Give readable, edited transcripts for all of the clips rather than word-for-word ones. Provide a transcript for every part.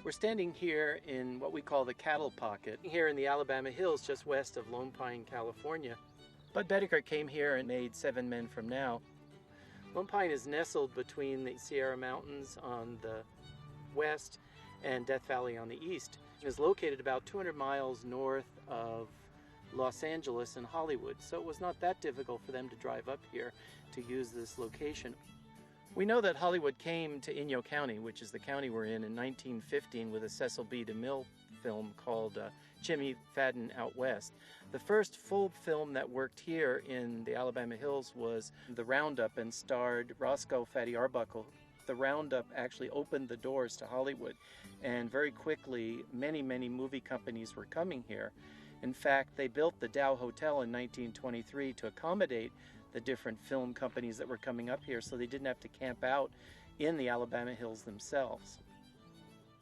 We're standing here in what we call the Cattle Pocket, here in the Alabama Hills just west of Lone Pine, California. Bud Boetticher came here and made Seven Men from Now. Lone Pine is nestled between the Sierra Mountains on the west and Death Valley on the east. It is located about 200 miles north of Los Angeles and Hollywood, so it was not that difficult for them to drive up here to use this location. We know that Hollywood came to Inyo County, which is the county we're in 1915 with a Cecil B. DeMille film called Jimmy Fadden Out West. The first full film that worked here in the Alabama Hills was The Roundup and starred Roscoe Fatty Arbuckle. The Roundup actually opened the doors to Hollywood, and very quickly many movie companies were coming here. In fact, they built the Dow Hotel in 1923 to accommodate the different film companies that were coming up here, so they didn't have to camp out in the Alabama Hills themselves.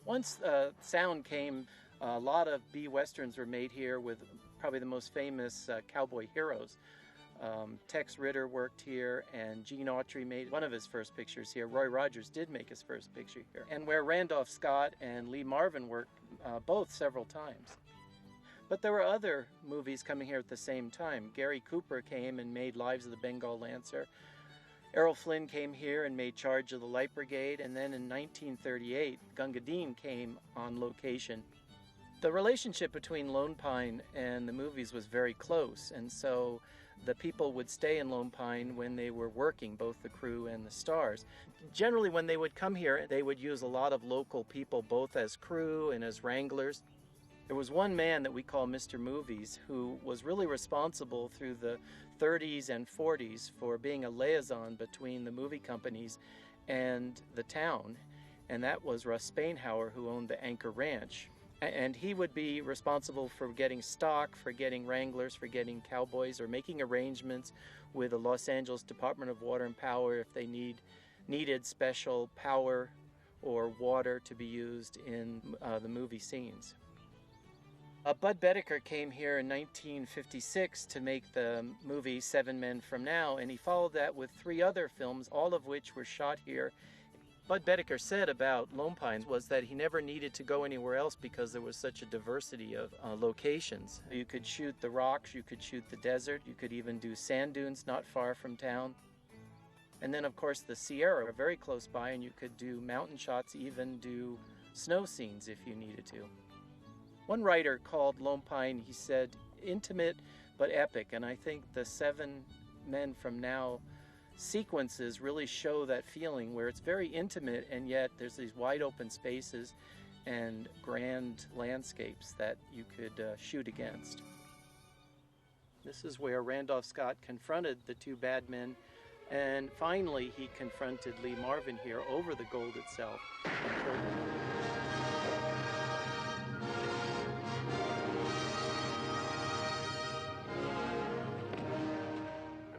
Once sound came, a lot of B-westerns were made here with probably the most famous cowboy heroes. Tex Ritter worked here, and Gene Autry made one of his first pictures here. Roy Rogers did make his first picture here. And where Randolph Scott and Lee Marvin worked both several times. But there were other movies coming here at the same time. Gary Cooper came and made Lives of the Bengal Lancer. Errol Flynn came here and made Charge of the Light Brigade. And then in 1938, Gunga Din came on location. The relationship between Lone Pine and the movies was very close, and so the people would stay in Lone Pine when they were working, both the crew and the stars. Generally, when they would come here, they would use a lot of local people, both as crew and as wranglers. There was one man that we call Mr. Movies who was really responsible through the 30s and 40s for being a liaison between the movie companies and the town, and that was Russ Spainhour, who owned the Anchor Ranch. And he would be responsible for getting stock, for getting wranglers, for getting cowboys, or making arrangements with the Los Angeles Department of Water and Power if they needed special power or water to be used in the movie scenes. Bud Boetticher came here in 1956 to make the movie Seven Men from Now, and he followed that with 3 other films, all of which were shot here. Bud Boetticher said about Lone Pine was that he never needed to go anywhere else because there was such a diversity of locations. You could shoot the rocks, you could shoot the desert, you could even do sand dunes not far from town. And then of course the Sierra are very close by, and you could do mountain shots, even do snow scenes if you needed to. One writer called Lone Pine, he said, intimate but epic, and I think the Seven Men from Now sequences really show that feeling where it's very intimate, and yet there's these wide open spaces and grand landscapes that you could shoot against. This is where Randolph Scott confronted the 2 bad men, and finally he confronted Lee Marvin here over the gold itself and killed him.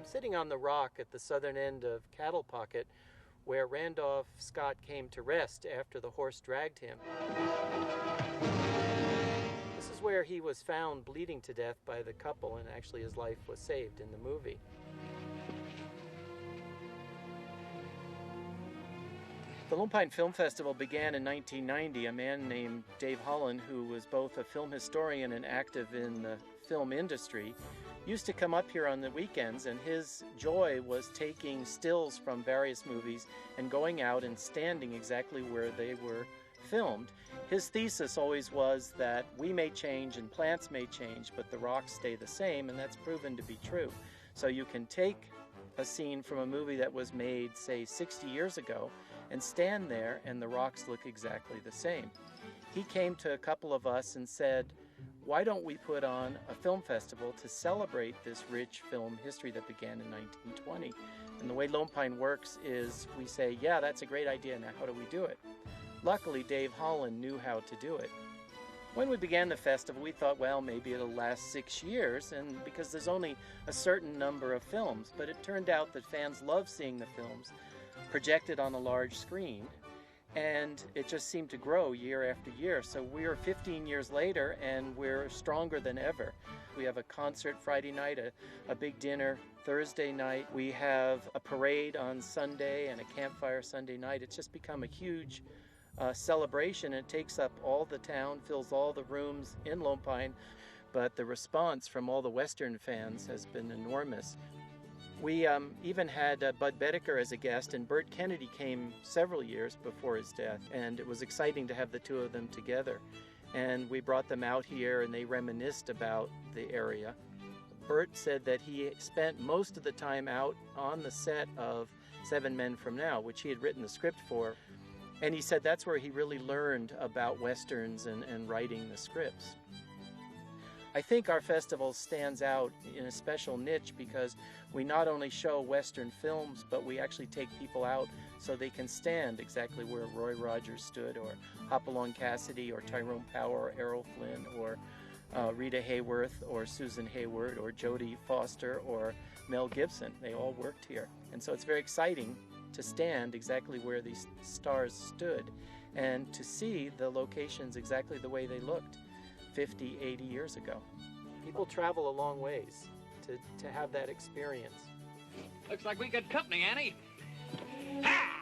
Sitting on the rock at the southern end of Cattle Pocket, where Randolph Scott came to rest after the horse dragged him. This is where he was found bleeding to death by the couple, and actually his life was saved in the movie. The Lone Pine Film Festival began in 1990. A man named Dave Holland, who was both a film historian and active in the film industry, used to come up here on the weekends, and his joy was taking stills from various movies and going out and standing exactly where they were filmed. His thesis always was that we may change and plants may change, but the rocks stay the same, and that's proven to be true. So you can take a scene from a movie that was made, say, 60 years ago, and stand there and the rocks look exactly the same. He came to a couple of us and said, why don't we put on a film festival to celebrate this rich film history that began in 1920? And the way Lone Pine works is we say, yeah, that's a great idea, now how do we do it? Luckily, Dave Holland knew how to do it. When we began the festival, we thought, well, maybe it'll last 6 years, and because there's only a certain number of films, but it turned out that fans love seeing the films projected on a large screen, and it just seemed to grow year after year. So we're 15 years later, and we're stronger than ever. We have a concert Friday night, a big dinner Thursday night. We have a parade on Sunday and a campfire Sunday night. It's just become a huge celebration. It takes up all the town, fills all the rooms in Lone Pine, but the response from all the Western fans has been enormous. We even had Bud Boetticher as a guest, and Burt Kennedy came several years before his death, and it was exciting to have the two of them together. And we brought them out here, and they reminisced about the area. Burt said that he spent most of the time out on the set of Seven Men from Now, which he had written the script for, and he said that's where he really learned about Westerns and writing the scripts. I think our festival stands out in a special niche because we not only show Western films, but we actually take people out so they can stand exactly where Roy Rogers stood, or Hopalong Cassidy, or Tyrone Power, or Errol Flynn, or Rita Hayworth, or Susan Hayward, or Jodie Foster, or Mel Gibson. They all worked here. And so it's very exciting to stand exactly where these stars stood and to see the locations exactly the way they looked 50, 80 years ago. People travel a long ways to have that experience. Looks like we got company, Annie. Ha!